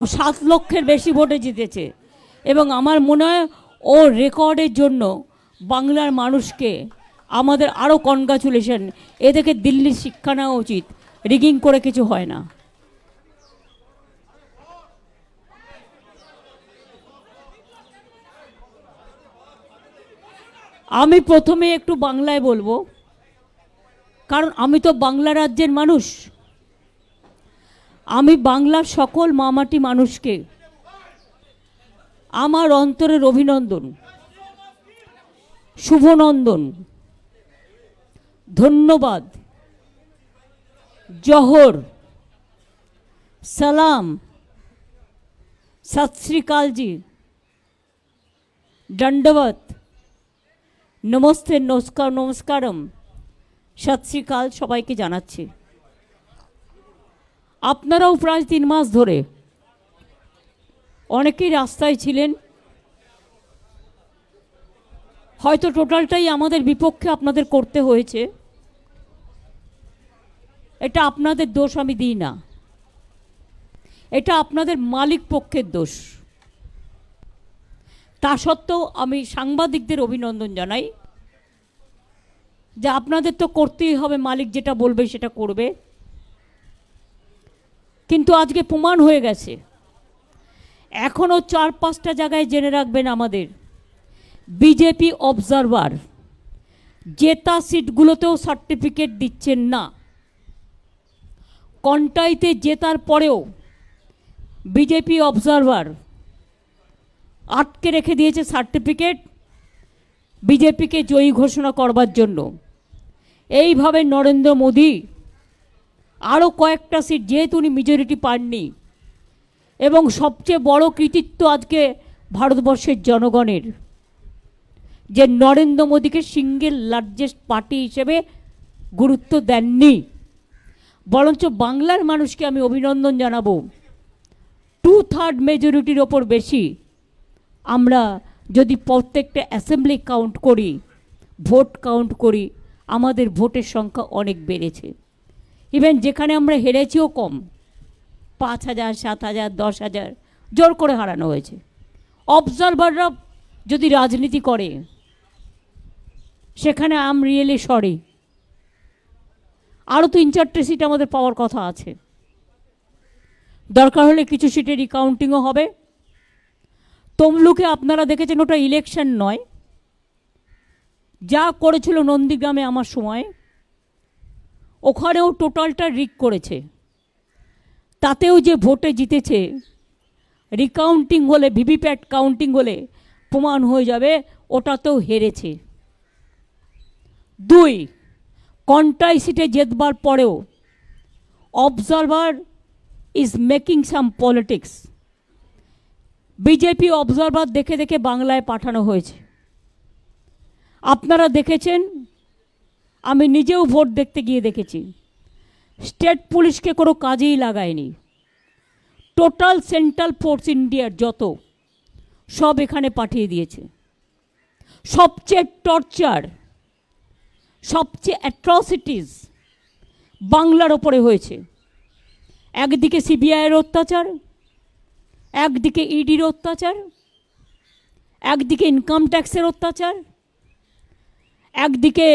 7 লক্ষের বেশি ভোটে জিতেছে এবং আমার মনে হয় ও রেকর্ডের জন্য বাংলার মানুষকে আমাদের আরও কনগ্রাচুলেশন। এদেরকে দিল্লির শিক্ষা নেওয়া উচিত, রিগিং করে কিছু হয় না। আমি প্রথমে একটু বাংলায় বলবো, কারণ আমি তো বাংলা রাজ্যের মানুষ। আমি বাংলার সকল মামাটি মানুষকে আমার অন্তরের অভিনন্দন, শুভনন্দন, ধন্যবাদ, জোহর, সালাম, সত শ্রী কাল জি, দণ্ডবত, নমস্তে, নমস্কার, নমস্কারম, সত শ্রী কাল সবাইকে জানাচ্ছি। আপনারাও প্রায় 3 মাস ধরে অনেকেই রাস্তায় ছিলেন, হয়তো টোটালটাই আমাদের বিপক্ষে আপনাদের করতে হয়েছে। এটা আপনাদের দোষ আমি দিই না, এটা আপনাদের মালিক পক্ষের দোষ। তা সত্ত্বেও আমি সাংবাদিকদের অভিনন্দন জানাই যে আপনাদের তো করতেই হবে, মালিক যেটা বলবে সেটা করবে। কিন্তু আজকে প্রমাণ হয়ে গেছে, এখনও 4-5টা জায়গায় জেনে রাখবেন, আমাদের বিজেপি অবজারভার জেতা সিটগুলোতেও সার্টিফিকেট দিচ্ছেন না। কন্টাইতে জেতার পরেও বিজেপি অবজারভার আটকে রেখে দিয়েছে সার্টিফিকেট বিজেপিকে জয়ী ঘোষণা করবার জন্য। এইভাবে নরেন্দ্র মোদী আরও কয়েকটা সিট, যেহেতু উনি মেজরিটি পাননি, এবং সবচেয়ে বড় কৃতিত্ব আজকে ভারতবর্ষের জনগণের, যে নরেন্দ্র মোদীকে সিঙ্গেল লার্জেস্ট পার্টি হিসেবে গুরুত্ব দেননি, বরঞ্চ বাংলার মানুষকে আমি অভিনন্দন জানাবো। 2/3 মেজরিটির ওপর বেশি আমরা যদি প্রত্যেকটা অ্যাসেম্বলি কাউন্ট করি, ভোট কাউন্ট করি, আমাদের ভোটের সংখ্যা অনেক বেড়েছে। ইভেন যেখানে আমরা হেরেছিও কম, 5,000, 7,000, 10,000 জোর করে হারানো হয়েছে। অবজারভাররা যদি রাজনীতি করে, সেখানে আই এম রিয়েলি সরি। আরও 3-4টে সিট আমাদের পাওয়ার কথা আছে। দরকার হলে কিছু সিটে রিকাউন্টিংও হবে। তমলুকে আপনারা দেখেছেন, ওটা ইলেকশন নয়, যা করেছিল নন্দীগ্রামে আমার সময়, ওখানেও টোটালটা রিক করেছে। তাতেও যে ভোটে জিতেছে, রিকাউন্টিং হলে, ভিভিপ্যাট কাউন্টিং হলে প্রমাণ হয়ে যাবে ওটাতেও হেরেছে। 2, কন্টাই সিটে জেতবার পরেও observer is making some politics. BJP observer দেখে দেখে বাংলায় পাঠানো হয়েছে। আপনারা দেখেছেন, আমি নিজেও ভোট দেখতে গিয়ে দেখেছি, স্টেট পুলিশকে কোনো কাজেই লাগায়নি। টোটাল সেন্ট্রাল ফোর্স ইন্ডিয়ার যত, সব এখানে পাঠিয়ে দিয়েছে। সবচেয়ে টর্চার, সবচেয়ে অ্যাট্রসিটিস বাংলার ওপরে হয়েছে। একদিকে সিবিআইয়ের অত্যাচার, একদিকে ইডির অত্যাচার, একদিকে ইনকাম ট্যাক্সের অত্যাচার, একদিকে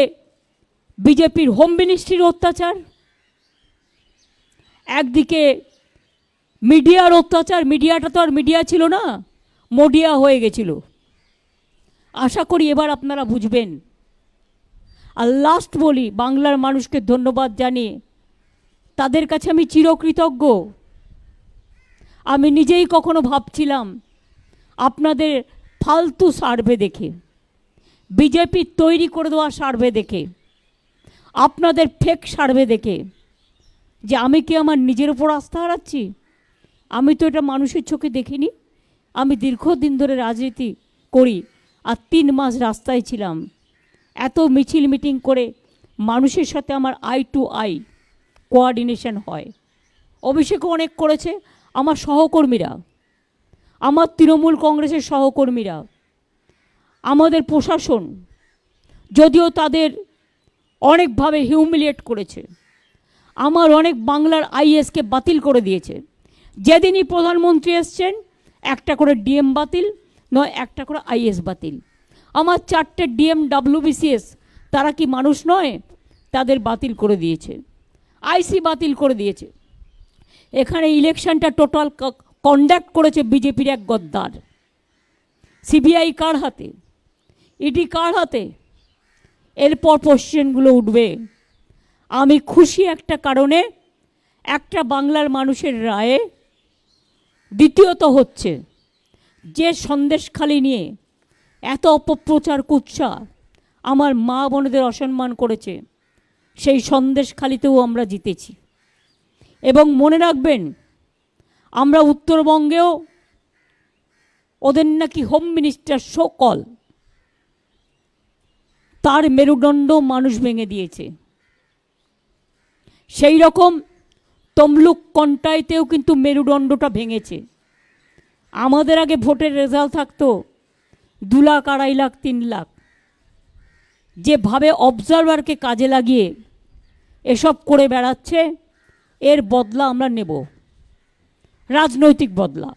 বিজেপির হোম মিনিস্ট্রির অত্যাচার, একদিকে মিডিয়ার অত্যাচার। মিডিয়াটা তো আর মিডিয়া ছিল না, মোডিয়া হয়ে গেছিল। আশা করি এবার আপনারা বুঝবেন। আর লাস্ট বলি, বাংলার মানুষকে ধন্যবাদ জানিয়ে তাদের কাছে আমি চিরকৃতজ্ঞ। আমি নিজেই কখনো ভাবছিলাম, আপনাদের ফালতু সার্ভে দেখে, বিজেপির তৈরি করে দেওয়া সার্ভে দেখে, আপনাদের ফেক সার্ভে দেখে, যে আমি কি আমার নিজের উপর আস্থা হারাচ্ছি? আমি তো এটা মানুষের চোখে দেখিনি। আমি দীর্ঘদিন ধরে রাজনীতি করি, আর 3 মাস রাস্তায় ছিলাম। এত মিছিল মিটিং করে মানুষের সাথে আমার আই টু আই কোঅর্ডিনেশন হয়। অভিষেকও অনেক করেছে, আমার সহকর্মীরা, আমার তৃণমূল কংগ্রেসের সহকর্মীরা, আমাদের প্রশাসন, যদিও তাদের অনেকভাবে হিউমিলিয়েট করেছে, আমার অনেক বাংলার আইএসকে বাতিল করে দিয়েছে, যেদিনই প্রধানমন্ত্রী এসছেন একটা করে ডিএম বাতিল, নয় একটা করে আইএস বাতিল। আমার 4টে ডিএম WBCS, তারা কি মানুষ নয়? তাদের বাতিল করে দিয়েছে, আইসি বাতিল করে দিয়েছে। এখানে ইলেকশনটা টোটাল কন্ডাক্ট করেছে বিজেপির এক গদ্দার। সিবিআই কার হাতে? ইডি কার হাতে? এরপর কোশ্চেনগুলো উঠবে। আমি খুশি একটা কারণে, একটা বাংলার মানুষের রায়ে। দ্বিতীয়ত হচ্ছে যে সন্দেশখালি নিয়ে এত অপপ্রচার কুৎসা আমার মা বোনেদের অসম্মান করেছে, সেই সন্দেশখালিতেও আমরা জিতেছি। এবং মনে রাখবেন, আমরা উত্তরবঙ্গেও ওদের নাকি হোম মিনিস্টার সকল, তার মেরুদণ্ড মানুষ ভেঙে দিয়েছে। সেই রকম তমলুক কন্টাইতেও কিন্তু মেরুদণ্ডটা ভেঙেছে। আমাদের আগে ভোটের রেজাল্ট থাকতো 2 লাখ, 2.5 লাখ, 3 লাখ। যেভাবে অবজারভারকে কাজে লাগিয়ে এসব করে বেড়াচ্ছে, এর বদলা আমরা নেব, রাজনৈতিক বদলা।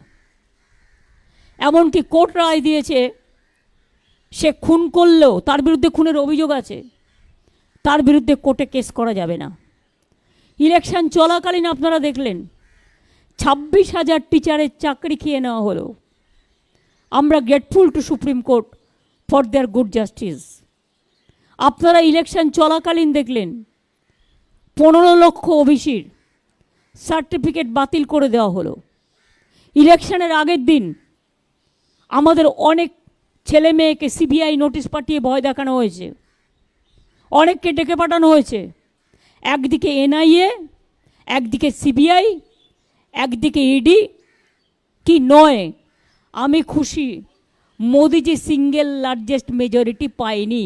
এমনকি কোর্ট রায় দিয়েছে, সে খুন করলেও, তার বিরুদ্ধে খুনের অভিযোগ আছে, তার বিরুদ্ধে কোর্টে কেস করা যাবে না। ইলেকশন চলাকালীন আপনারা দেখলেন 26,000 টিচারের চাকরি খেয়ে নেওয়া হলো। আমরা grateful to supreme court for their good justice. আপনারা ইলেকশন চলাকালীন দেখলেন 15 লক্ষ ওবিসির সার্টিফিকেট বাতিল করে দেওয়া হলো। ইলেকশনের আগের দিন আমাদের অনেক ছেলে মেয়েকে সিবিআই নোটিশ পাঠিয়ে ভয় দেখানো হয়েছে, অনেককে ডেকে পাঠানো হয়েছে। একদিকে এনআইএ, একদিকে সিবিআই, একদিকে ইডি। কি নয়, আমি খুশি মোদিজি সিঙ্গেল লার্জেস্ট মেজরিটি পায়নি।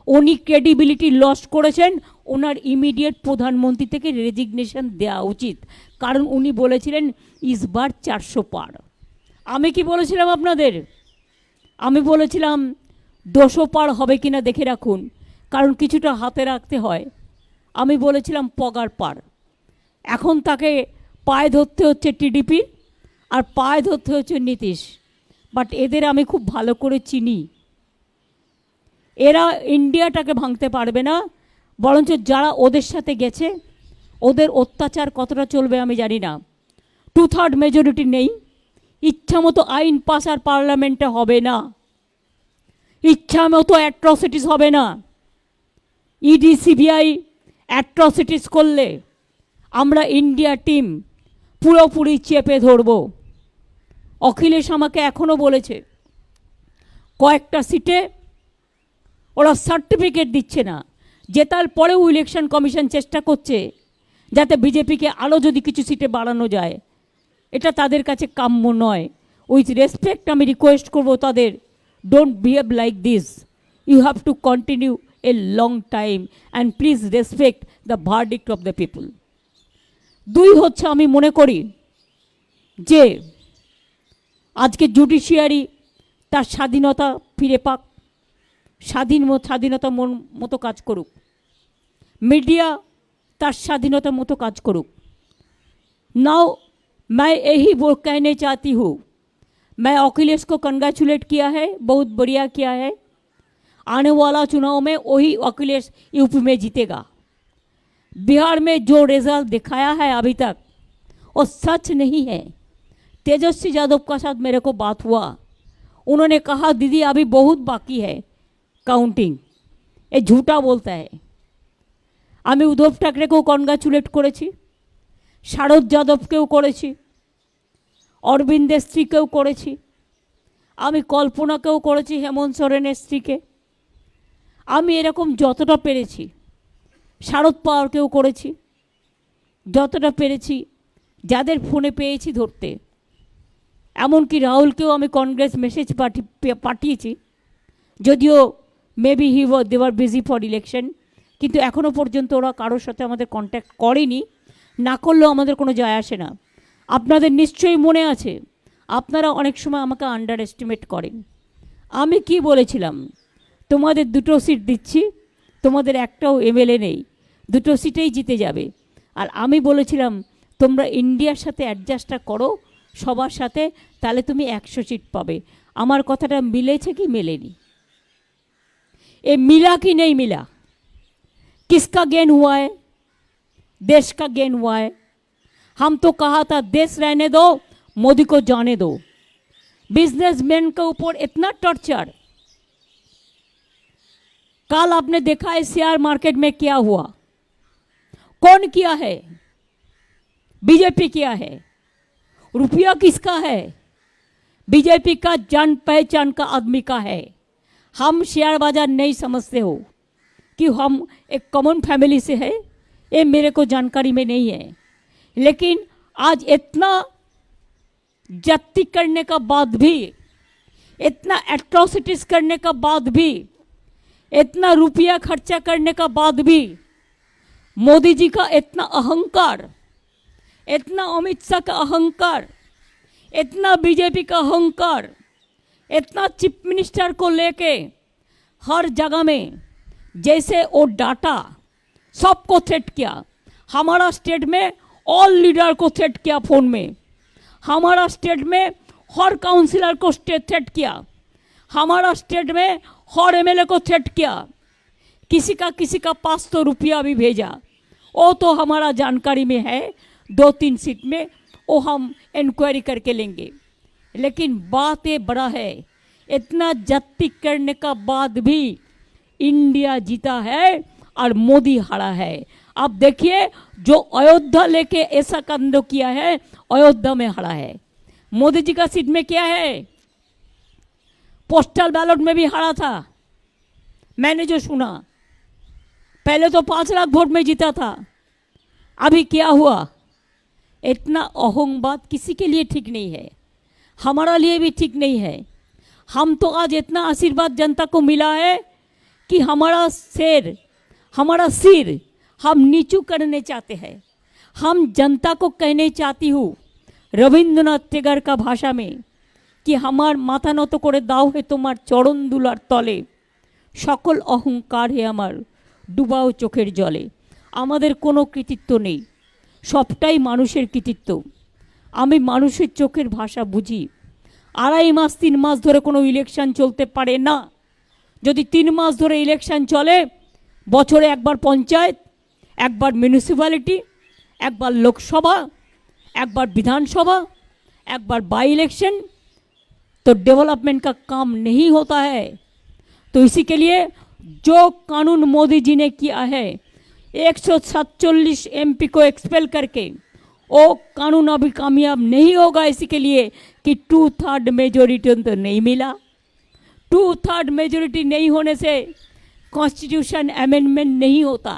উনি ক্রেডিবিলিটি লস করেছেন। ওনার ইমিডিয়েট প্রধানমন্ত্রী থেকে রেজিগনেশন দেওয়া উচিত, কারণ উনি বলেছিলেন ইসবার 400 পার। আমি কি বলেছিলাম আপনাদের? আমি বলেছিলাম 200 পার হবে কিনা দেখে রাখুন, কারণ কিছুটা হাতে রাখতে হয়। আমি বলেছিলাম পগার পার। এখন তাকে পায়ে ধরতে হচ্ছে টিডিপি, আর পায়ে ধরতে হচ্ছে নীতিশ। বাট এদের আমি খুব ভালো করে চিনি। এরা ইন্ডিয়াটাকে ভাঙতে পারবে না, বরঞ্চ যারা ওদের সাথে গেছে ওদের অত্যাচার কতটা চলবে আমি জানি না। 2/3 মেজরিটি নেই, ইচ্ছা মতো আইন পাস আর পার্লামেন্টে হবে না, ইচ্ছা মতো অ্যাট্রসিটিস হবে না। ইডি সিবিআই অ্যাট্রসিটিস করলে আমরা ইন্ডিয়া টিম পুরোপুরি চেপে ধরব। অখিলেশ আমাকে এখনও বলেছে কয়েকটা সিটে ওরা সার্টিফিকেট দিচ্ছে না। জেতার পরেও ইলেকশন কমিশন চেষ্টা করছে যাতে বিজেপিকে আরও যদি কিছু সিটে বাড়ানো যায়। এটা তাদের কাছে কাম্য নয়। উইথ রেসপেক্ট আমি রিকোয়েস্ট করব তাদের, don't behave like this. You have to continue a long time and please respect the verdict of the people. 2 হচ্ছে, আমি মনে করি যে আজকে জুডিশিয়ারি তার স্বাধীনতা ফিরে পাক, স্বাধীনতা মতো কাজ করুক, মিডিয়া তার স্বাধীনতার মতো কাজ করুক। नाउ मैं यही वो कहने चाहती हूँ, मैं अखिलेश को कंग्रेचुलेट किया है, बहुत बढ़िया किया है। आने वाला चुनाव में वही अखिलेश यूपी में जीतेगा। बिहार में जो रिजल्ट दिखाया है अभी तक वो सच नहीं है। तेजस्वी यादव का साथ मेरे को बात हुआ, उन्होंने कहा दीदी अभी बहुत बाकी है काउंटिंग, ये झूठा बोलता है। আমি উদ্ধব ঠাকরেকেও কনগ্রাচুলেট করেছি, শারদ যাদবকেও করেছি, অরবিন্দের স্ত্রীকেও করেছি, আমি কল্পনাকেও করেছি, হেমন্ত সোরেনের স্ত্রীকে। আমি এরকম যতটা পেরেছি, শারদ পাওয়ারকেও করেছি, যতটা পেরেছি, যাদের ফোনে পেয়েছি ধরতে। এমনকি রাহুলকেও আমি কংগ্রেস মেসেজ পাঠিয়েছি, যদিও maybe they were busy for election, কিন্তু এখনও পর্যন্ত ওরা কারোর সাথে আমাদের কন্ট্যাক্ট করেনি। না করলেও আমাদের কোনো যায় আসে না। আপনাদের নিশ্চয়ই মনে আছে, আপনারা অনেক সময় আমাকে আন্ডার এস্টিমেট করেন। আমি কি বলেছিলাম? তোমাদের 2টো সিট দিচ্ছি, তোমাদের একটাও এমএলএ নেই, 2টো সিটেই জিতে যাবে। আর আমি বলেছিলাম তোমরা ইন্ডিয়ার সাথে অ্যাডজাস্টটা করো সবার সাথে, তাহলে তুমি 100 सीट পাবে। আমার কথাটা মিলেছে কি মেলেনি? ये मिला कि नहीं मिला? किसका गेन हुआ है? देश का गेन हुआ है। हम तो कहा था देश रहने दो, मोदी को जाने दो। बिजनेसमैन के ऊपर इतना टॉर्चर। कल आपने देखा है शेयर मार्केट में क्या हुआ? कौन किया है? बीजेपी किया है। रुपया किसका है? बीजेपी का, जान पहचान का आदमी का है। हम शेयर बाजार नहीं समझते हो कि हम एक कॉमन फैमिली से है, ये मेरे को जानकारी में नहीं है। लेकिन आज इतना जब्ती करने का बाद भी, इतना एट्रोसिटीज करने का बाद भी, इतना रुपया खर्चा करने का बाद भी मोदी जी का इतना अहंकार, इतना अमित शाह का अहंकार, इतना बीजेपी का अहंकार, इतना चीफ मिनिस्टर को लेके हर जगह में जैसे वो डाटा सबको थ्रेट किया। हमारा स्टेट में ऑल लीडर को थ्रेट किया फोन में, हमारा स्टेट में हर काउंसिलर को थ्रेट किया, हमारा स्टेट में हर एमएलए को थ्रेट किया। किसी का पास तो रुपया भी भेजा, वो तो हमारा जानकारी में है। 2-3 सीट में वो हम इंक्वायरी करके लेंगे। लेकिन बात ये बड़ा है, इतना जब्ती करने का बाद भी इंडिया जीता है और मोदी हारा है। अब देखिए जो अयोध्या लेके ऐसा कांड किया है, अयोध्या में हारा है। मोदी जी का सीट में क्या है? पोस्टल बैलेट में भी हारा था। मैंने जो सुना, पहले तो 5 लाख वोट में जीता था, अभी क्या हुआ? इतना अहंबाद किसी के लिए ठीक नहीं है, हमारा लिए भी ठीक नहीं है। हम तो आज इतना आशीर्वाद जनता को मिला है कि हमारा सिर हम नीचू करने चाहते हैं। हम जनता को कहने चाहती हूँ रविंद्रनाथ टैगोर का भाषा में कि हमार माथा নত করে দাও হে তোমার চরণ দুলার তলে, সকল অহংকার হে আমার ডুবাও চোখের জলে। আমাদের কোনো কৃতিত্ব নেই, সবটাই মানুষের কৃতিত্ব। আমি মানুষের চোখের ভাষা বুঝি। 2.5 মাস 3 মাস ধরে কোনো ইলেকশন চলতে পারে না। যদি 3 মাস ধরে ইলেকশন চলে, বছরে একবার পঞ্চায়েত, একবার মিউনিসিপ্যালিটি, একবার লোকসভা, একবার विधानसभा, একবার बाई इलेक्शन, तो डेवलपमेंट का काम नहीं होता है। तो इसी के लिए जो कानून मोदी जी ने किया है, 147 एमपी को एक्सपेल करके, वो कानून अभी कामयाब नहीं होगा। इसी के लिए कि 2/3 मेजोरिटी तो नहीं मिला। 2/3 मेजोरिटी नहीं होने से कॉन्स्टिट्यूशन अमेंडमेंट नहीं होता।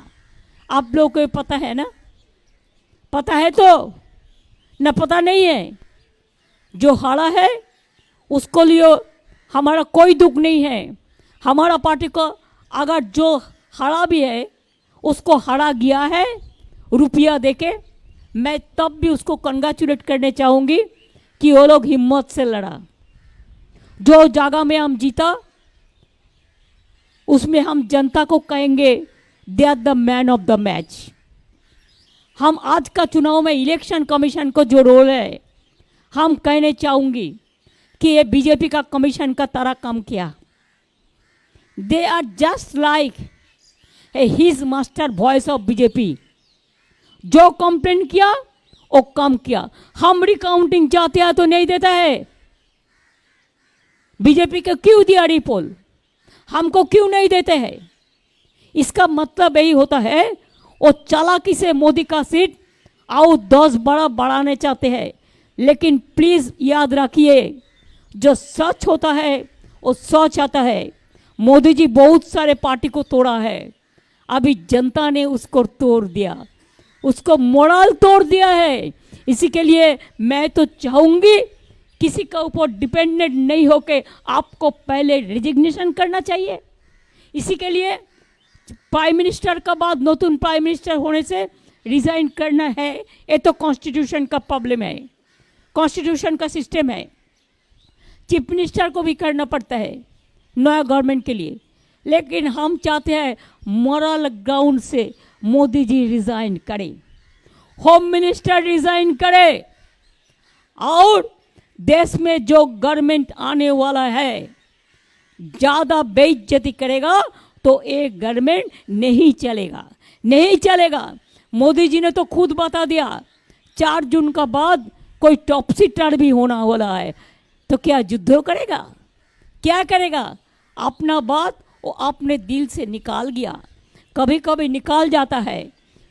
आप लोगों को पता है ना? पता है तो न पता नहीं है? जो हारा है उसको लिए हमारा कोई दुख नहीं है। हमारा पार्टी को अगर जो हारा भी है उसको हारा गया है रुपया देके, मैं तब भी उसको कंग्रेचुलेट करने चाहूँगी कि वो लोग हिम्मत से लड़ा। जो जगह में हम जीता उसमें हम जनता को कहेंगे they are the man of the match. हम आज का चुनाव में इलेक्शन कमीशन को जो रोल है, हम कहने चाहूँगी कि ये बीजेपी का कमीशन का तरह काम किया। They are just like his master voice of BJP. जो कंप्लेन किया वो काम किया। हम रिकाउंटिंग चाहते हैं तो नहीं देता है। बीजेपी को क्यों दिया रिपोल, हमको क्यों नहीं देते हैं? इसका मतलब यही होता है वो चालाकी से मोदी का सीट और 10 बड़ा बढ़ाने चाहते हैं। लेकिन प्लीज याद रखिए, जो सच होता है वो सच आता है। मोदी जी बहुत सारे पार्टी को तोड़ा है, अभी जनता ने उसको तोड़ दिया, उसको मोरल तोड़ दिया है। इसी के लिए मैं तो चाहूँगी किसी का ऊपर डिपेंडेंट नहीं होके आपको पहले रिजिग्नेशन करना चाहिए। इसी के लिए प्राइम मिनिस्टर का बाद नतून प्राइम मिनिस्टर होने से रिजाइन करना है। ये तो कॉन्स्टिट्यूशन का प्रॉब्लम है, कॉन्स्टिट्यूशन का सिस्टम है। चीफ मिनिस्टर को भी करना पड़ता है नया गवर्नमेंट के लिए। लेकिन हम चाहते हैं मोरल ग्राउंड से मोदी जी रिजाइन करें। होम मिनिस्टर रिजाइन करे और देश में जो गवर्नमेंट आने वाला है ज्यादा बेइज्जती करेगा तो एक गवर्नमेंट नहीं चलेगा, नहीं चलेगा। मोदी जी ने तो खुद बता दिया 4 जून का बाद कोई टॉपसी टर्न भी होना वाला है, तो क्या युद्ध करेगा, क्या करेगा? अपना बात वो अपने दिल से निकाल गया, कभी कभी निकाल जाता है।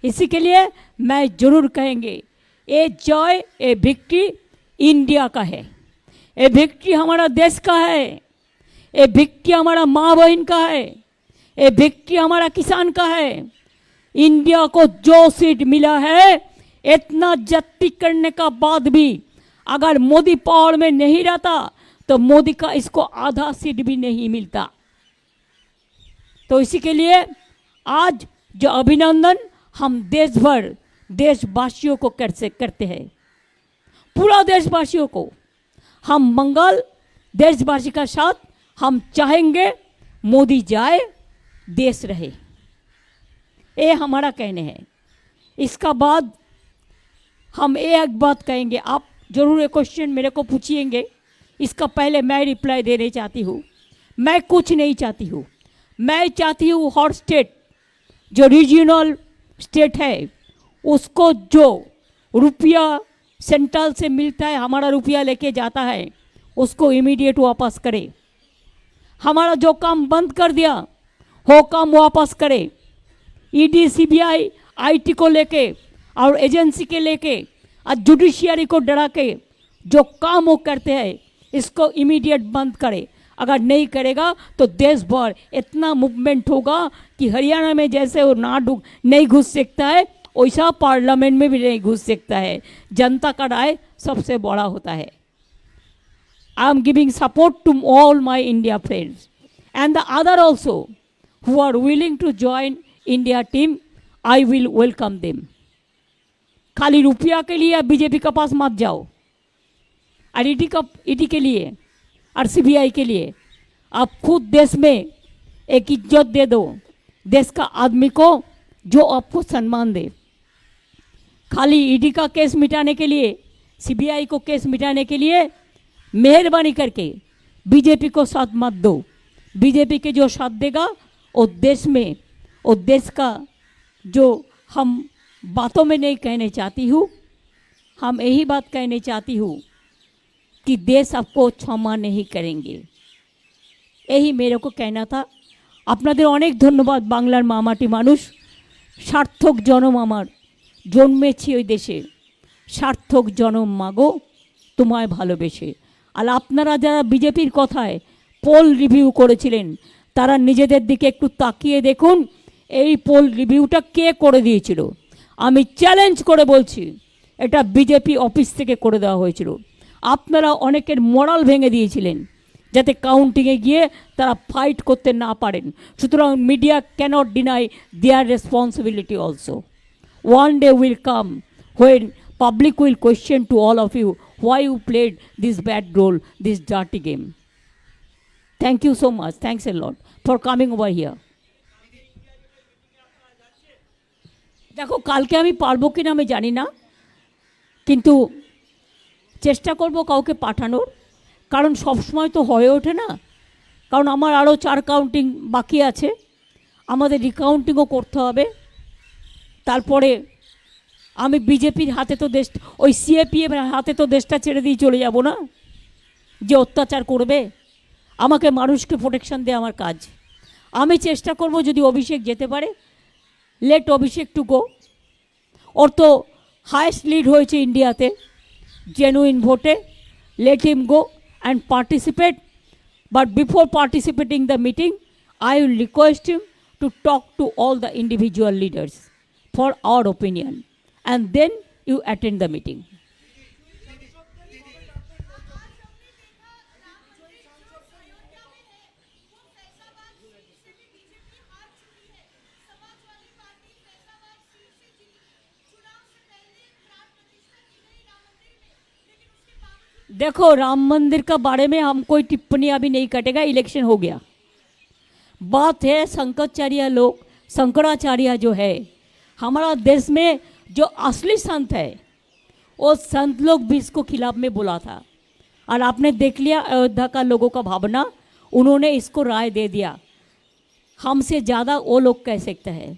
इसी के लिए मैं जरूर कहेंगे ये जॉय ये विक्ट्री इंडिया का है, ये विक्ट्री हमारा देश का है, ये विक्ट्री हमारा माँ बहन का है, ये विक्ट्री हमारा किसान का है। इंडिया को जो सीट मिला है इतना जत्ती करने का बाद भी अगर मोदी पावर में नहीं रहता तो मोदी का इसको आधा सीट भी नहीं मिलता। तो इसी के लिए आज जो अभिनंदन हम देश भर देशवासियों को करते हैं, पूरा देशवासियों को हम मंगल देशवासी का साथ हम चाहेंगे मोदी जाए देश रहे, ये हमारा कहने हैं। इसका बाद हम एक बात कहेंगे, आप जरूर एक क्वेश्चन मेरे को पूछिएंगे, इसका पहले मैं रिप्लाई देने चाहती हूँ। मैं कुछ नहीं चाहती हूँ, मैं चाहती हूँ हर स्टेट जो रीजनल स्टेट है उसको जो रुपया सेंट्रल से मिलता है, हमारा रुपया लेके जाता है, उसको इमीडिएट वापस करे। हमारा जो काम बंद कर दिया वो काम वापस करे। ईडी सीबीआई आईटी को लेके और एजेंसी के लेके और जुडिशियरी को डरा के जो काम वो करते हैं इसको इमीडिएट बंद करे। अगर नहीं करेगा तो देश भर इतना मूवमेंट होगा कि हरियाणा में जैसे वो नहीं घुस सकता है वैसा पार्लियामेंट में भी नहीं घुस सकता है। जनता का राय सबसे बड़ा होता है। I am giving support to all my India friends and the other also who are willing to join India team. I will welcome them. खाली रुपया के लिए बीजेपी के पास मत जाओ और ईडी के लिए और सीबीआई के लिए आप खुद देश में एक इज्जत दे दो, देश का आदमी को जो आपको सम्मान दे। खाली ईडी का केस मिटाने के लिए, सीबीआई को केस मिटाने के लिए मेहरबानी करके बीजेपी को साथ मत दो। बीजेपी के जो साथ देगा वो देश में, वो देश का जो हम बातों में नहीं कहने चाहती हूँ, हम यही बात कहने चाहती हूँ कि देश आपको क्षमा नहीं करेंगे। यही मेरे को कहना था। আপনাদের অনেক ধন্যবাদ। বাংলার মামাটি মানুষ, সার্থক জনম আমার, জন্মেছি ওই দেশে, সার্থক জনম মাগো তোমায় ভালোবেসে। আর আপনারা যারা বিজেপির কথায় পোল রিভিউ করেছিলেন তারা নিজেদের দিকে একটু তাকিয়ে দেখুন এই পোল রিভিউটা কে করে দিয়েছিল। আমি চ্যালেঞ্জ করে বলছি এটা বিজেপি অফিস থেকে করে দেওয়া হয়েছিল। আপনারা অনেকের মোরাল ভেঙে দিয়েছিলেন যাতে কাউন্টিংয়ে গিয়ে তারা ফাইট করতে না পারেন। সুতরাং media cannot deny their responsibility also. One day will come when public will question to all of you why you played this bad role, this dirty game. Thank you so much. Thanks a lot for coming over here. देखो কালকে আমি পারবো কিনা আমি জানি না, কিন্তু চেষ্টা করব কাউকে পাঠানোর, কারণ সব সময় তো হয়ে ওঠে না। কারণ আমার আরও 4 কাউন্টিং বাকি আছে, আমাদের রিকাউন্টিংও করতে হবে। তারপরে আমি বিজেপির হাতে তো দেশ, ওই সিএপিএফ হাতে তো দেশটা ছেড়ে দিয়ে চলে যাব না, যে অত্যাচার করবে। আমাকে মানুষকে প্রোটেকশন দেওয়া আমার কাজ। আমি চেষ্টা করব যদি অভিষেক যেতে পারে, লেট অভিষেক টু গো। ওর তো হায়েস্ট লিড হয়েছে ইন্ডিয়াতে জেনুইন ভোটে, let him go and participate. But before participating the meeting I will request him to talk to all the individual leaders for our opinion and then you attend the meeting. देखो राम मंदिर का बारे में हम कोई टिप्पणी अभी नहीं कटेगा, इलेक्शन हो गया। बात है शंकराचार्य लोग, शंकराचार्य जो है हमारा देश में जो असली संत है वो संत लोग भी इसको खिलाफ में बोला था, और आपने देख लिया अयोध्या का लोगों का भावना, उन्होंने इसको राय दे दिया। हमसे ज़्यादा वो लोग कह सकते हैं।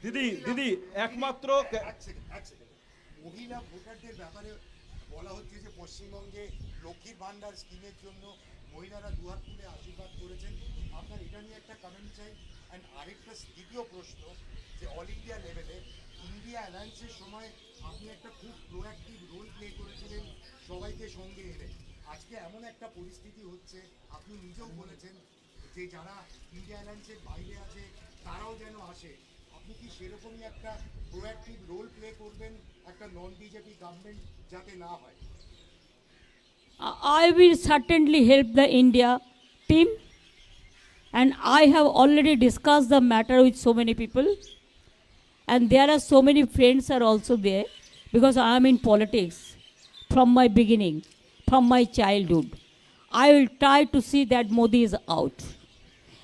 দিদি দিদি একমাত্র মহিলা ভোটারদের ব্যাপারে বলা হচ্ছে যে পশ্চিমবঙ্গে লক্ষ্মীর ভান্ডার স্কিমের জন্য মহিলারা দুহাত তুলে আশীর্বাদ করেছেন। আপনার এটা নিয়ে একটা কমেন্ট চাই। অ্যান্ড আরেকটা দ্বিতীয় প্রশ্ন, যে অল ইন্ডিয়া লেভেলে ইন্ডিয়া অ্যালায়েন্সের সময় আপনি একটা খুব প্রোঅ্যাক্টিভ রোল প্লে করেছিলেন সবাইকে সঙ্গে এনে। আজকে এমন একটা পরিস্থিতি হচ্ছে, আপনি নিজেও বলেছেন যে যারা ইন্ডিয়া অ্যালায়েন্সের বাইরে আছে তারাও যেন আসে। আপনি কি সেরকমই একটা প্রোঅ্যাক্টিভ রোল প্লে করবেন একটা নন বিজেপি গভর্নমেন্ট যাতে না হয়? I will certainly help the India team, and I have already discussed the matter with so many people, and there are so many friends are also there, because I am in politics from my beginning, from my childhood. I will try to see that Modi is out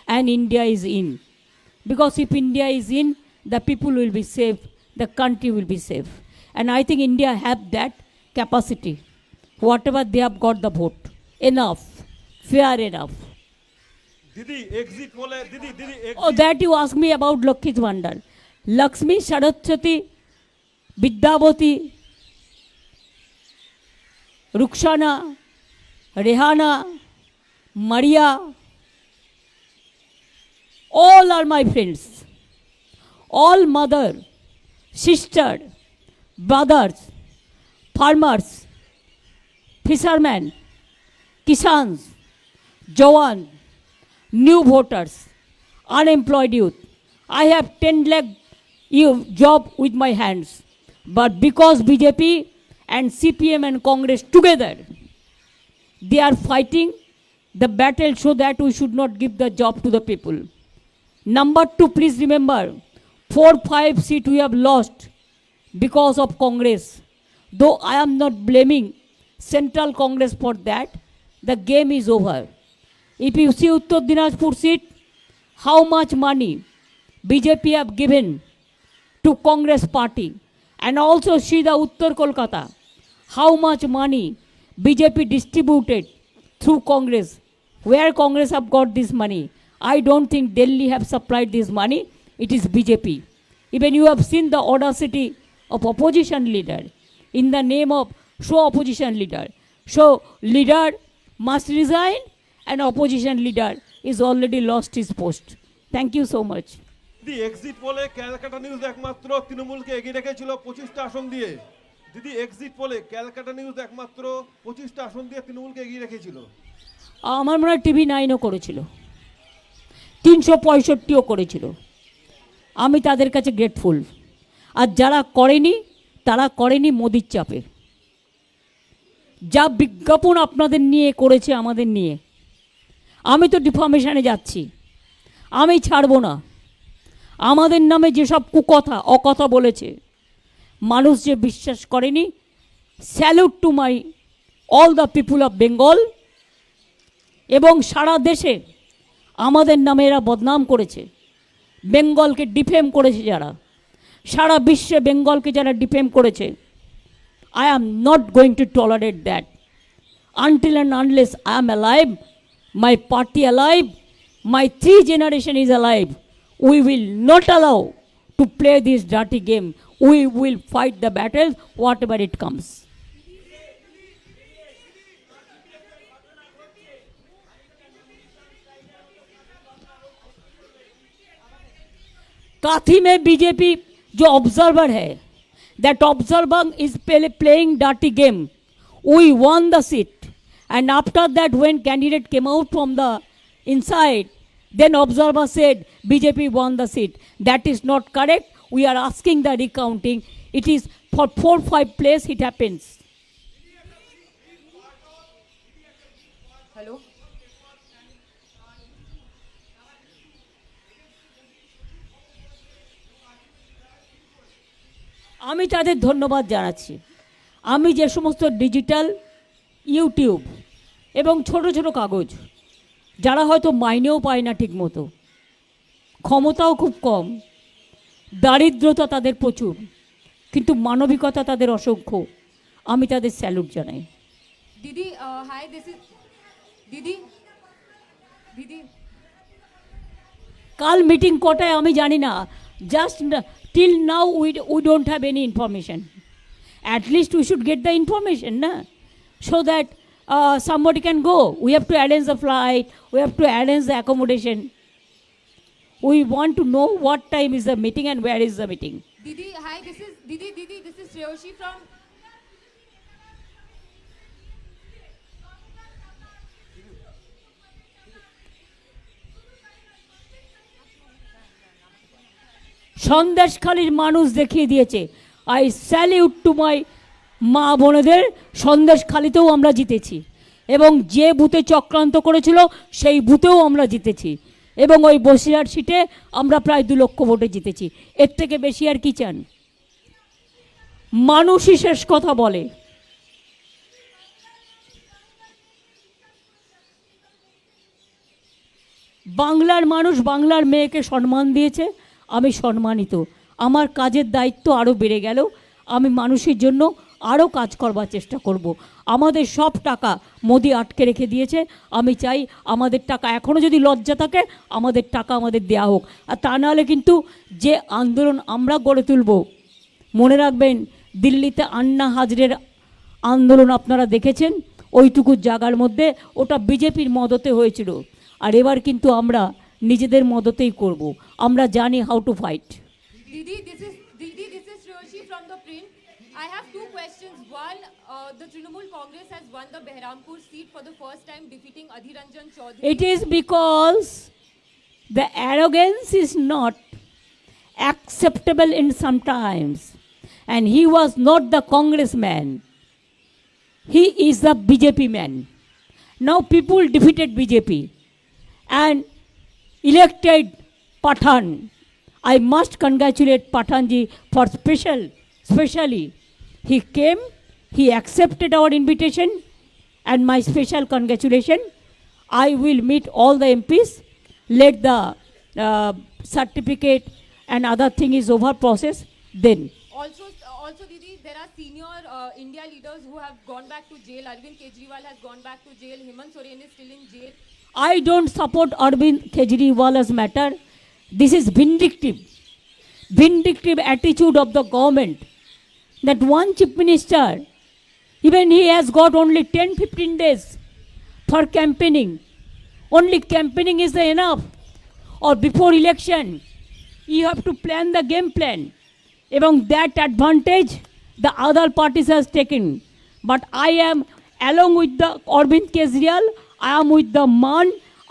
and India is in, because if India is in, the people will be safe, the country will be safe, and I think India have that capacity. Whatever they have got the vote, enough, fair enough. দিদি exit পোলে দিদি দিদি Oh, that you ask me about Lakshmi's Vandar. Lakshmi, Saraswati, Vidyavati, Ruksana, Rehana, Maria, all are my friends. All mother, sister, brothers, farmers, fishermen, kisans, Jawan, new voters, unemployed youth. I have 10 lakh job with my hands. But because BJP and CPM and Congress together, they are fighting the battle so that we should not give the job to the people. Number two, please remember, 4-5 seats we have lost because of Congress. Though I am not blaming Central Congress for that, the game is over. If you see Uttar Dinajpur seat, how much money BJP have given to Congress party, and also see the Uttar Kolkata, how much money BJP distributed through Congress. Where Congress have got this money? I don't think Delhi have supplied this money. It is BJP. Even you have seen the audacity of opposition leader in the name of opposition leader. So leader must resign, and opposition leader is already lost his post. Thank you so much. দিদি exit পোলে Calcutta news একমাত্র তৃণমূলকে এগিয়ে রেখেছিল 25টা আসন দিয়ে। দিদি exit পোলে Calcutta news একমাত্র 25টা আসন দিয়ে তৃণমূলকে এগিয়ে রেখেছিল। আমার মনে হয় টিভি 9ও করেছিল, 365ও করেছিল। আমি তাদের কাছে গ্রেটফুল। আর যারা করেনি তারা করেনি মোদির চাপে। যা বিজ্ঞাপন আপনাদের নিয়ে করেছে আমাদের নিয়ে, আমি তো ডিফর্মেশনে যাচ্ছি, আমি ছাড়বো না। আমাদের নামে যেসব কুকথা অকথা বলেছে, মানুষ যে বিশ্বাস করেনি, salute to my all the people of Bengal. এবং সারা দেশে আমাদের নামে এরা বদনাম করেছে, বেঙ্গলকে ডিফেম করেছে যারা, সারা বিশ্বে বেঙ্গলকে যারা ডিফেম করেছে, I am not going to tolerate that. Until and unless I am alive, my party alive, my 3 generation is alive, we will not allow to play this dirty game. We will fight the battle, whatever it comes. काथी में BJP जो observer है, that observer is playing dirty game. We won the seat, and after that when candidate came out from the inside, then observer said BJP won the seat. That is not correct. We are asking the recounting. It is for 4-5 place it happens. Hello. আমি তাদের ধন্যবাদ জানাচ্ছি। আমি যে সমস্ত digital YouTube এবং ছোট ছোট কাগজ, যারা হয়তো মাইনেও পায় না ঠিক মতো, ক্ষমতাও খুব কম, দারিদ্রতা তাদের প্রচুর, কিন্তু মানবিকতা তাদের অসংখ্য। আমি তাদের স্যালুট জানাই। Didi, hi, this is Didi. Didi, কাল মিটিং কটায় আমি জানি না, just till now we don't have any information. At least we should get the information না, so that somebody can go. We have to arrange the flight, we have to arrange the accommodation. We want to know what time is the meeting and where is the meeting. Didi, hi, this is Didi. This is Shreyoshi from. সন্দেশখালীর মানুষ দেখিয়ে দিয়েছে। I salute to my মা বোনেদের, সন্দেশখালীতেও আমরা জিতেছি এবং যে বুথে চক্রান্ত করেছিল সেই বুথেও আমরা জিতেছি এবং ওই বসিরহাট সিটে আমরা প্রায় 2 লক্ষ ভোটে জিতেছি। এর থেকে বেশি আর কি চান? মানুষই শেষ কথা বলে। বাংলার মানুষ বাংলার মেয়েকে সম্মান দিয়েছে, আমি সম্মানিত। আমার কাজের দায়িত্ব আরও বেড়ে গেল, আমি মানুষের জন্য আরও কাজ করবার চেষ্টা করব। আমাদের সব টাকা মোদি আটকে রেখে দিয়েছে, আমি চাই আমাদের টাকা এখনও যদি লজ্জা থাকে আমাদের টাকা আমাদের দেয়া হোক, আর তা নাহলে কিন্তু যে আন্দোলন আমরা গড়ে তুলব, মনে রাখবেন দিল্লিতে আন্না হাজরের আন্দোলন আপনারা দেখেছেন, ওইটুকু জায়গার মধ্যে ওটা বিজেপির মদতে হয়েছিল, আর এবার কিন্তু আমরা নিজেদের মদতেই করব। আমরা জানি how to fight. Didi, this is Shreyoshi from the print. I have 2 questions. One, the Trinamool Congress has won the Behrampur seat for the first time, defeating Adhir Ranjan Chaudhary. It is because the arrogance is not acceptable in some times, and he was not the congressman, he is the BJP man. Now people defeated BJP and elected Pathan. I must congratulate Pathanji for specially he came, he accepted our invitation, and my special congratulation. I will meet all the MPs, let the certificate and other thing is over process, then. Also, Didi, there are senior India leaders who have gone back to jail. Arvind Kejriwal has gone back to jail. Hemant Soren is still in jail. I don't support Arvind Kejriwal's matter. This is vindictive attitude of the government, that one chief minister, even he has got only 10-15 days for campaigning. Only campaigning is enough, or before election you have to plan the game plan. এবং that advantage the other parties has taken. But I am along with the Arvind Kejriwal, I am with the man,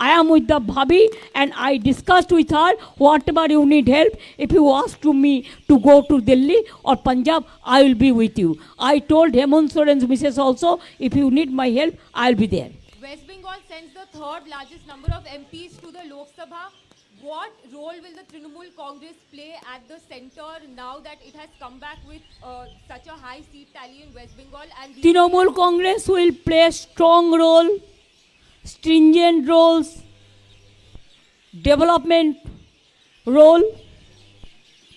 I am with the Bhabhi, and I discussed with her, whatever you need help, if you ask to me to go to Delhi or Punjab, I will be with you. I told Hemant Soren's missus also, if you need my help, I will be there. West Bengal sends the 3rd largest number of MPs to the Lok Sabha. What role will the Trinamool Congress play at the center now that it has come back with such a high seat tally in West Bengal? And Trinamool Congress will play a strong role, stringent roles, development role,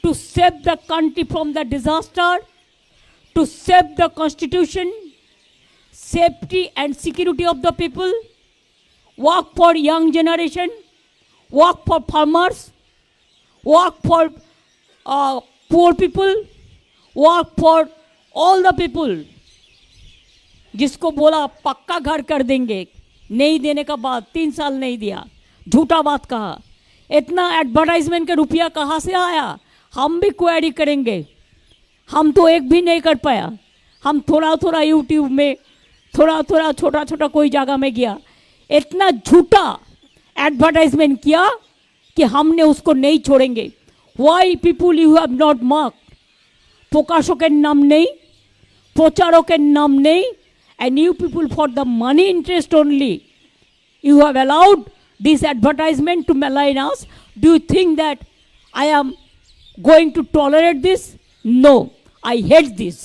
to save the country from the disaster, to save the constitution, safety and security of the people, work for young generation, work for farmers, work for poor people, work for all the people. जिसको बोला पक्का घर कर देंगे, नहीं देने का बाद 3 साल नहीं दिया, झूठा बात कहा। इतना एडवर्टाइजमेंट का रुपया कहाँ से आया? हम भी क्वेरी करेंगे। हम तो एक भी नहीं कर पाया, हम थोड़ा थोड़ा यूट्यूब में, थोड़ा थोड़ा छोटा छोटा कोई जगह में गया, इतना झूठा एडवर्टाइजमेंट किया कि हमने उसको नहीं छोड़ेंगे। Why people you have not mark? প্রকাশকের নাম নেই, প্রচারকের নাম নেই, and you people for the money interest only you have allowed this advertisement to malign us. Do you think that I am going to tolerate this? No, I hate this.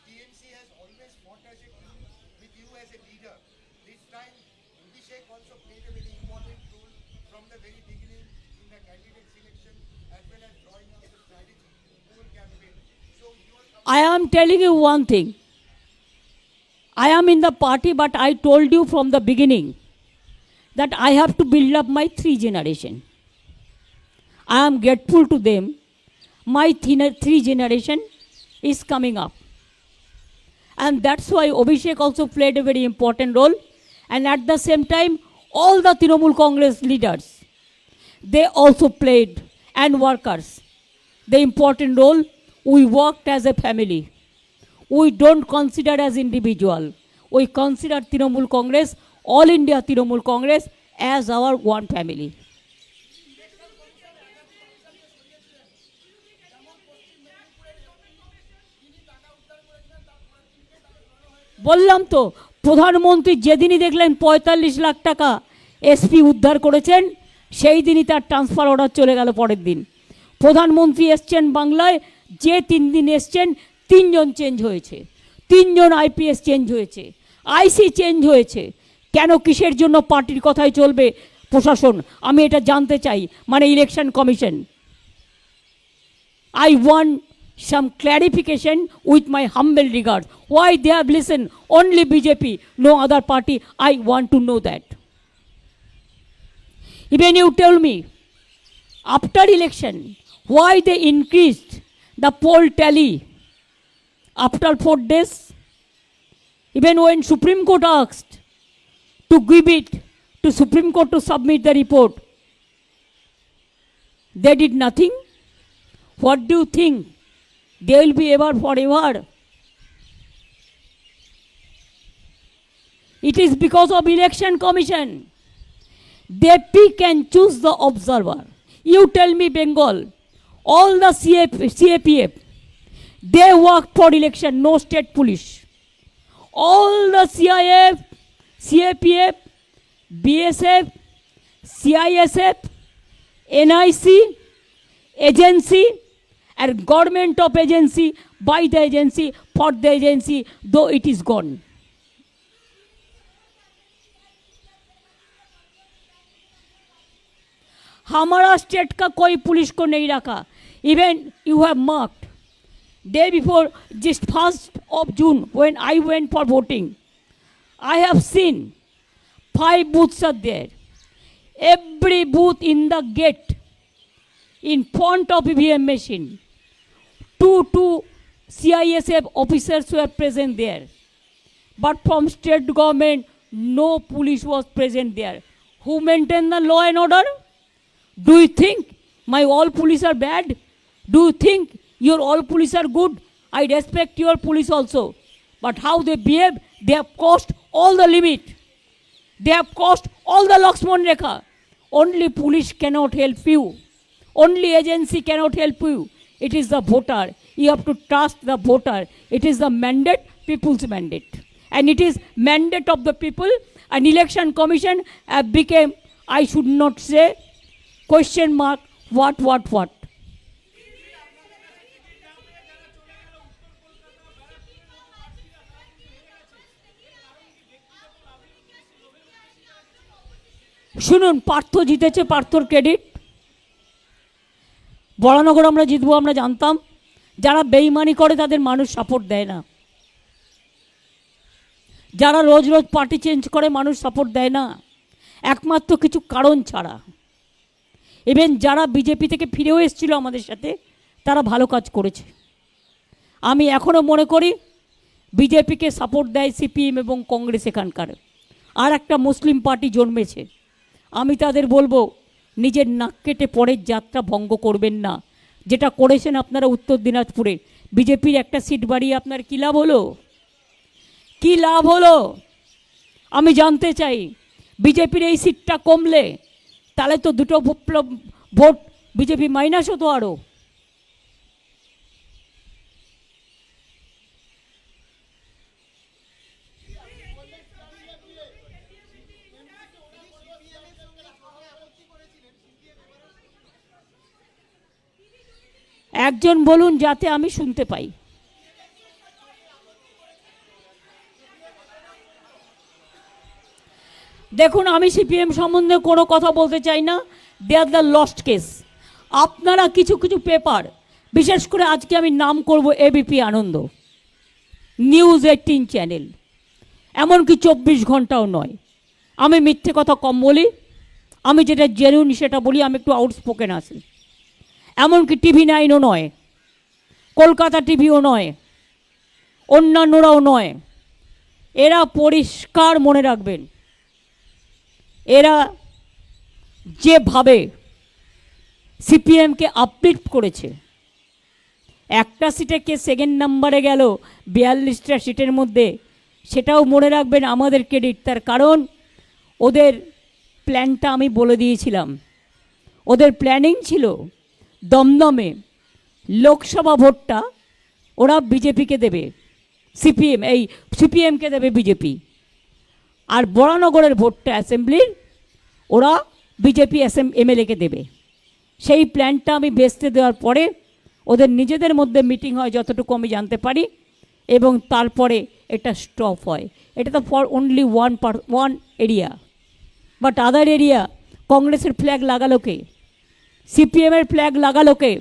TMC has always fought as a team with you as a the very beginning in the candidate selection as well as drawing up the strategy, whole campaign. So you are I am telling you one thing. I am in the party, but I told you from the beginning that I have to build up my 3 generation. I am grateful to them. My 3 generation is coming up. And that's why Abhishek also played a very important role. And at the same time, all the Trinamool Congress leaders, they also played, and workers, the important role. We worked as a family. We don't consider as individual. We consider Trinamool Congress, All India Trinamool Congress, as our one family. বললাম তো, প্রধানমন্ত্রী যেদিনই দেখলেন ৪৫ লাখ টাকা SP উদ্ধার করেছেন, সেই দিনই তার ট্রান্সফার অর্ডার চলে গেল পরের দিন। প্রধানমন্ত্রী এসছেন বাংলায়, যে 3 দিন এসছেন 3 জন চেঞ্জ হয়েছে, 3 জন আইপিএস চেঞ্জ হয়েছে, আইসি চেঞ্জ হয়েছে। কেন, কিসের জন্য পার্টির কথাই চলবে প্রশাসন? আমি এটা জানতে চাই, মানে election commission. I want some clarification with my humble regard. Why they have listened only BJP, no other party? I want to know that. Even you tell me, after election, why they increased the poll tally after 4 days? Even when Supreme Court asked to give it to Supreme Court to submit the report, they did nothing. What do you think? They will be ever forever. It is because of election commission. They pick and choose the observer. You tell me, Bengal, all the CAPF, they work for election, no state police. All the CIF, CAPF, BSF, CISF, NIC, agency, and government of agency, by the agency, for the agency, though it is gone. हमारा state का कोई police को नहीं रखा. Even you have marked, day before, just 1st of June, when I went for voting, I have seen 5 booths are there. Every booth in the gate, in front of EVM machine, 2 CISF officers were present there. But from state government, no police was present there. Who maintained the law and order? Do you think my all police are bad? Do you think your all police are good? I respect your police also. But how they behave, they have crossed all the limit. They have crossed all the Lakshman Rekha. Only police cannot help you. Only agency cannot help you. It is the voter. You have to trust the voter. It is the mandate, people's mandate. And it is mandate of the people. An election commission became, I should not say, question mark, what. শুনুন, পার্থ জিতেছে, পার্থর credit. Baranagar আমরা জিতবো আমরা জানতাম। যারা বেইমানি করে তাদের মানুষ সাপোর্ট দেয় না। যারা রোজ রোজ পার্টি চেঞ্জ করে মানুষ সাপোর্ট দেয় না, একমাত্র কিছু কারণ ছাড়া। ইভেন যারা বিজেপি থেকে ফিরেও এসেছিল আমাদের সাথে, তারা ভালো কাজ করেছে। আমি এখনও মনে করি বিজেপিকে সাপোর্ট দেয় সিপিএম এবং কংগ্রেস এখানকার। আর একটা মুসলিম পার্টি জন্মেছে। আমি তাদের বলবো, নিজের নাক কেটে পরের যাত্রা ভঙ্গ করবেন না। যেটা করেছেন আপনারা উত্তর দিনাজপুরে, বিজেপির একটা সিট বাড়িয়ে আপনার কী লাভ হলো? কী লাভ হলো? আমি জানতে চাই। বিজেপির এই সিটটা কমলে তাহলে তো 2টো ভোট বিজেপি মাইনাস হতো আরও। একজন বলুন যাতে আমি শুনতে পাই। দেখুন, আমি সিপিএম সম্বন্ধে কোনো কথা বলতে চাই না, দে আর দ্য লস্ট কেস। আপনারা কিছু কিছু পেপার, বিশেষ করে আজকে আমি নাম করব এবিপি আনন্দ, নিউজ 18 চ্যানেল, এমনকি 24 ঘন্টাও নয়, আমি মিথ্যে কথা কম বলি, আমি যেটা জেনুইন সেটা বলি, আমি একটু আউটস্পোকেন আছি। এমনকি TV9ও নয়, কলকাতা টিভিও নয়, অন্যান্যরাও নয়। এরা পরিষ্কার মনে রাখবেন, এরা যেভাবে সিপিএমকে আপলিফ্ট করেছে, একটা সিটে কে সেকেন্ড নাম্বারে গেল 42টা সিটের মধ্যে, সেটাও মনে রাখবেন আমাদের ক্রেডিট। তার কারণ ওদের প্ল্যানটা আমি বলে দিয়েছিলাম। ওদের প্ল্যানিং ছিল দমদমে লোকসভা ভোটটা ওরা বিজেপিকে দেবে, সিপিএমকে দেবে বিজেপি, আর বরানগরের ভোটটা অ্যাসেম্বলির ওরা বিজেপি এমএলএকে দেবে। সেই প্ল্যানটা আমি বেচতে দেওয়ার পরে ওদের নিজেদের মধ্যে মিটিং হয় যতটুকু আমি জানতে পারি, এবং তারপরে এটা স্টপ হয়। এটা তো for only one area, but other area কংগ্রেসের ফ্ল্যাগ লাগালোকে, সিপিএমের ফ্ল্যাগ লাগালোকে,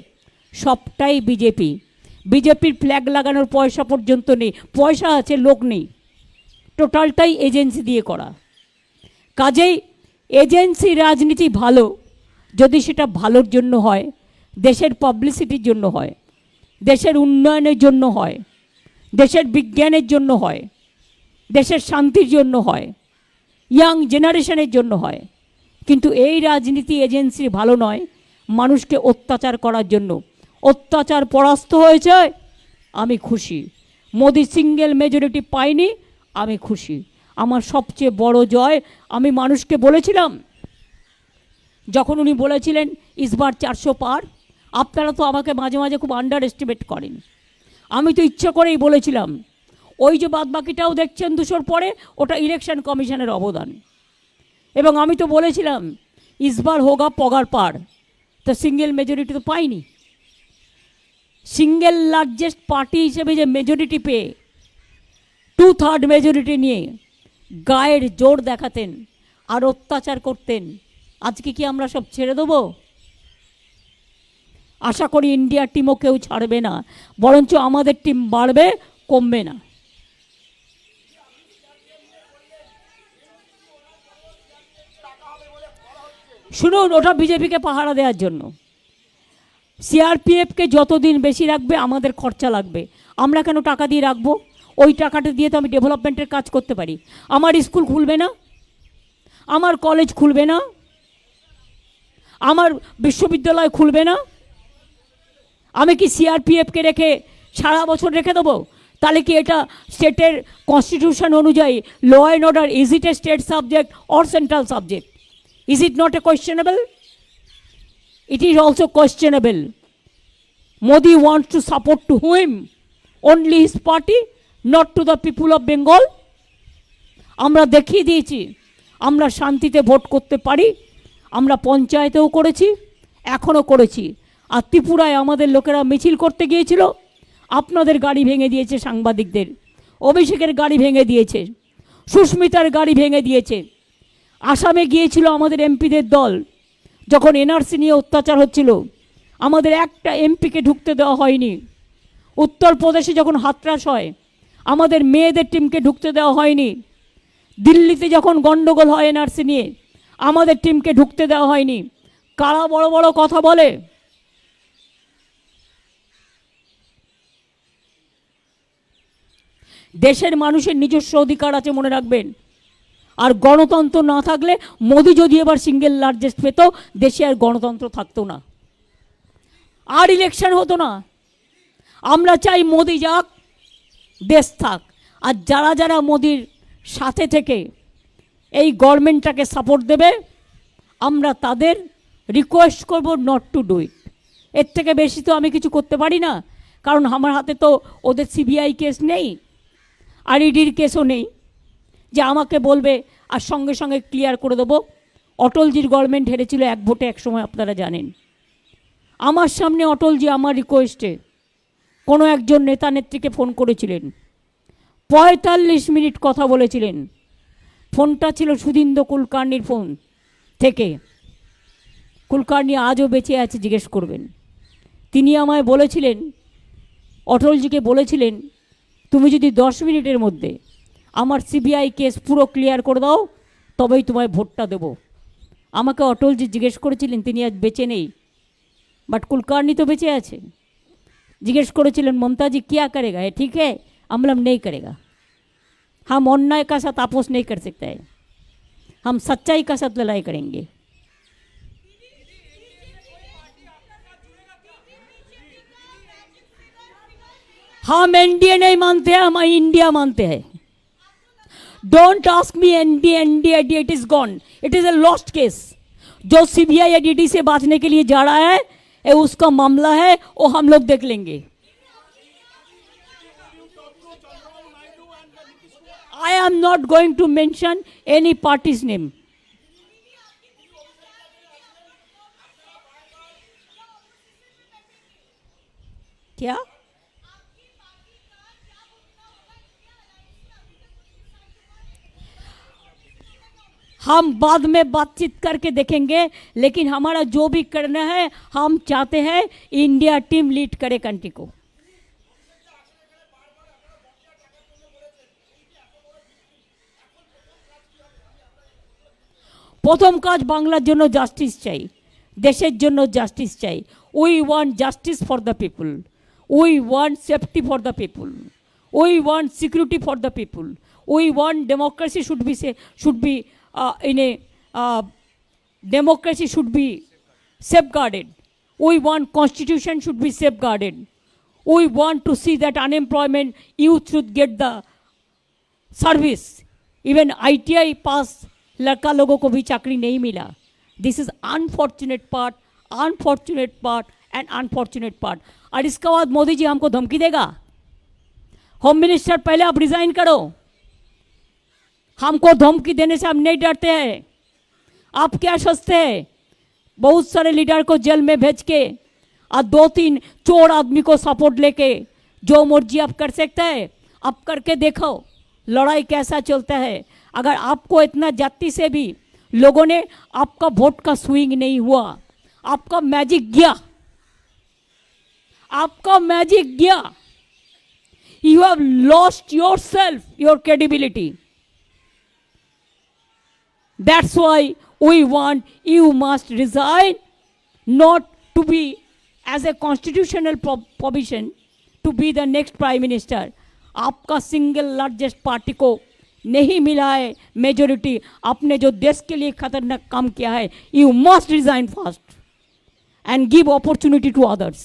সবটাই বিজেপি। বিজেপির ফ্ল্যাগ লাগানোর পয়সা পর্যন্ত নেই, পয়সা আছে, লোক নেই, টোটালটাই এজেন্সি দিয়ে করা। কাজেই এজেন্সি রাজনীতি ভালো যদি সেটা ভালোর জন্য হয়, দেশের পাবলিসিটির জন্য হয়, দেশের উন্নয়নের জন্য হয়, দেশের বিজ্ঞানের জন্য হয়, দেশের শান্তির জন্য হয়, ইয়াং জেনারেশনের জন্য হয়। কিন্তু এই রাজনীতি এজেন্সি ভালো নয়, মানুষকে অত্যাচার করার জন্য। অত্যাচার পরাস্ত হয়েছে, আমি খুশি। মোদি সিঙ্গেল মেজরিটি পায়নি, আমি খুশি। আমার সবচেয়ে বড় জয়, আমি মানুষকে বলেছিলাম যখন উনি বলেছিলেন ইসবার 400 পার, আপনারা তো আমাকে মাঝে মাঝে খুব আন্ডার এস্টিমেট করেন। আমি তো ইচ্ছা করেই বলেছিলাম, ওই যে বাদবাকিটাও দেখছেন 200 পরে, ওটা ইলেকশন কমিশনের অবদান। এবং আমি তো বলেছিলাম ইসবার হোগা পগার পার, তো সিঙ্গেল মেজরিটি তো পাইনি। সিঙ্গেল লার্জেস্ট পার্টি হিসেবে যে মেজরিটি পেয়ে 2/3 মেজরিটি নিয়ে গায়ের জোর দেখাতেন আর অত্যাচার করতেন, আজকে কি আমরা সব ছেড়ে দেবো? আশা করি ইন্ডিয়ার টিমও কেউ ছাড়বে না, বরঞ্চ আমাদের টিম বাড়বে, কমবে না। শুনুন, ওটা বিজেপিকে পাহারা দেওয়ার জন্য। সিআরপিএফকে যতদিন বেশি রাখবে আমাদের খরচা লাগবে। আমরা কেন টাকা দিয়ে রাখবো? ওই টাকাটা দিয়ে তো আমি ডেভেলপমেন্টের কাজ করতে পারি। আমার স্কুল খুলবে না, আমার কলেজ খুলবে না, আমার বিশ্ববিদ্যালয় খুলবে না। আমি কি সিআরপিএফকে রেখে সারা বছর রেখে দেবো? তাহলে কি এটা স্টেটের কনস্টিটিউশন অনুযায়ী law and order, is it a state subject or central subject? Is it not a questionable? It is also questionable. Modi wants to support to whom? Only his party, not to the people of Bengal. আমরা দেখিয়ে দিয়েছি আমরা শান্তিতে vote করতে পারি। আমরা পঞ্চায়েতেও করেছি, এখনও করেছি। আর ত্রিপুরায় আমাদের লোকেরা মিছিল করতে গিয়েছিল, আপনাদের গাড়ি ভেঙে দিয়েছে, সাংবাদিকদের। অভিষেকের গাড়ি ভেঙে দিয়েছে, সুস্মিতার গাড়ি ভেঙে দিয়েছে। আসামে গিয়েছিল আমাদের এমপিদের দল, যখন এনআরসি নিয়ে অত্যাচার হচ্ছিল, আমাদের একটা এমপিকে ঢুকতে দেওয়া হয়নি। উত্তরপ্রদেশে যখন হাতরাস হয়, আমাদের মেয়েদের টিমকে ঢুকতে দেওয়া হয়নি। দিল্লিতে যখন গণ্ডগোল হয় এনআরসি নিয়ে, আমাদের টিমকে ঢুকতে দেওয়া হয়নি। কারা বড় বড় কথা বলে? দেশের মানুষের নিজস্ব অধিকার আছে, মনে রাখবেন। আর গণতন্ত্র না থাকলে, মোদি যদি এবার সিঙ্গেল লার্জেস্ট পেত, দেশে আর গণতন্ত্র থাকতো না, আর ইলেকশন হতো না। আমরা চাই মোদি যাক, দেশ থাক। আর যারা যারা মোদির সাথে থেকে এই গভর্নমেন্টটাকে সাপোর্ট দেবে, আমরা তাদের রিকোয়েস্ট করব নট টু ডু ইট। এর থেকে বেশি তো আমি কিছু করতে পারি না, কারণ আমার হাতে তো ওদের সিবিআই কেস নেই, আর ইডির কেসও নেই যে আমাকে বলবে আর সঙ্গে সঙ্গে ক্লিয়ার করে দেবো। অটলজির গভর্নমেন্ট হেরেছিল 1 ভোটে, এক সময়, আপনারা জানেন। আমার সামনে অটলজি আমার রিকোয়েস্টে কোনো একজন নেতা নেত্রীকে ফোন করেছিলেন, 45 মিনিট কথা বলেছিলেন। ফোনটা ছিল সুধীন্দ্র কুলকার্নির ফোন থেকে। কুলকার্নি আজও বেঁচে আছে, জিজ্ঞেস করবেন। তিনি আমায় বলেছিলেন, অটলজিকে বলেছিলেন, তুমি যদি 10 মিনিটের মধ্যে আমার সিবিআই কেস পুরো ক্লিয়ার করে দাও তবেই তোমায় ভোটটা দেবো। আমাকে অটলজি জিজ্ঞেস করেছিলেন, তিনি আজ বেঁচে নেই, বাট কুলকার্নি তো বেঁচে আছে। জিজ্ঞেস করেছিলেন, মমতাজি क्या करेगा, है ठीक है? हम बोला नहीं करेगा। हम अन्याय का साथ আপোষ नहीं कर सकते हैं, हम सच्चाई का साथ लड़ाई करेंगे। हम एनडीए नहीं मानते हैं, हम इंडिया मानते हैं। Don't ask me NDA NDA it is gone, it is a lost case. जो सीबीआई या डीडी से बांचने के लिए जा रहा है, ये उसका मामला है, वो हम लोग देख लेंगे। I am not going to mention any party's name. क्या? हम बाद में बातचीत करके देखेंगे, लेकिन हमारा जो भी करना है, हम चाहते हैं इंडिया टीम लीड करे कंट्री को। প্রথম কাজ বাংলার জন্য জাস্টিস চাই, দেশের জন্য জাস্টিস চাই। We want justice for the people, we want safety for the people, we want security for the people, we want democracy should be in a democracy should be safeguarded. We want constitution should be safeguarded. We want to see that unemployment youth should get the service. Even ITI pass लड़का लोगों को भी चाकरी नहीं मिला। This is unfortunate part and unfortunate part. और इसके बाद मोदी जी हमको धमकी देगा, होम मिनिस्टर पहले आप रिजाइन करो। हमको धमकी देने से हम नहीं डरते हैं। आप क्या सोचते हैं, बहुत सारे लीडर को जेल में भेज के और 2-3 चोर आदमी को सपोर्ट लेके जो मर्जी आप कर सकते हैं, आप करके देखो लड़ाई कैसा चलता है। अगर आपको इतना जाति से भी लोगों ने आपका वोट का स्विंग नहीं हुआ, आपका मैजिक गया, आपका मैजिक गया, you have lost yourself, your credibility. That's why we want you must resign, not to be as a constitutional provision to be the next prime minister. आपका सिंगल लार्जेस्ट पार्टी को नहीं मिला है majority. आपने जो देश के लिए खतरनाक काम किया है, you must resign fast and give opportunity to others.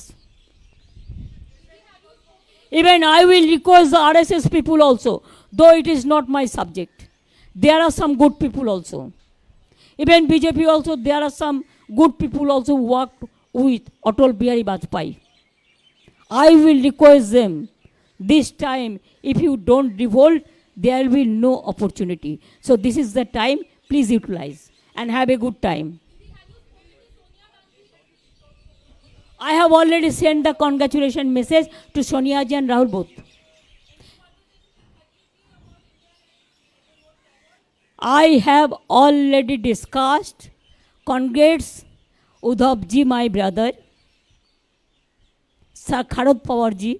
Even I will request the RSS people also, though it is not my subject. There are some good people also. Even BJP also, there are some good people also who worked with Atal Bihari Vajpayee. I will request them, this time, if you don't revolt, there will be no opportunity. So this is the time, please utilize and have a good time. I have already sent the congratulation message to Sonia ji and Rahul both. I have already discussed. Congrats Udhav ji, my brother, Sharad Pawar ji,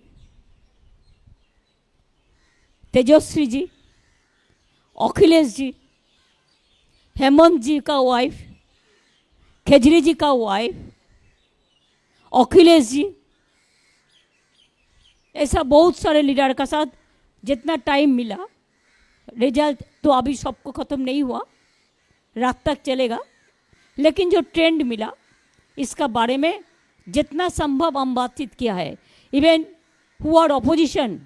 Tejashwi ji, Akhilesh ji, Hemant जी का wife, khejri जी का wife, Akhilesh ji, ऐसा बहुत सारे leader का साथ जितना time मिला, result तो अभी सबको ख़त्म नहीं हुआ, रात तक चलेगा, लेकिन जो ट्रेंड मिला इसका बारे में जितना संभव हम बातचीत किया है। Even who are opposition,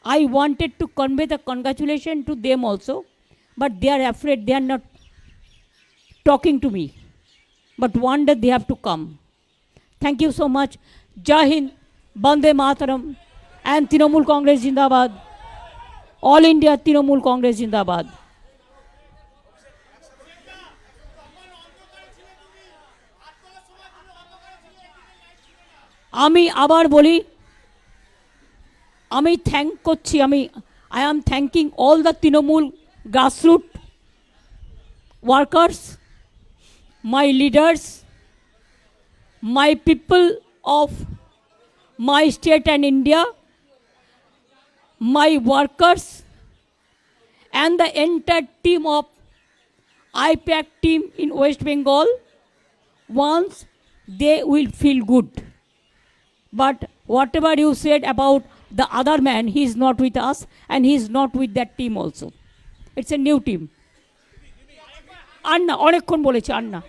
I wanted to convey the congratulation to them also, but they are afraid, they are not talking to me. But one day they have to come. Thank you so much. Jai Hind, Bande Mataram, and Trinamool Congress Jindabad. All India Trinamool Congress Jindabad. আমি আবার বলি, আমি thank করছি, I am thanking all the Trinamool grassroots workers, my leaders, my people of my state and India, my workers, and the entire team of IPAC team in West Bengal, once they will feel good. But whatever you said about the other man, he is not with us and he is not with that team also. It's a new team. Anna, অনেকক্ষণ বলেছে Anna.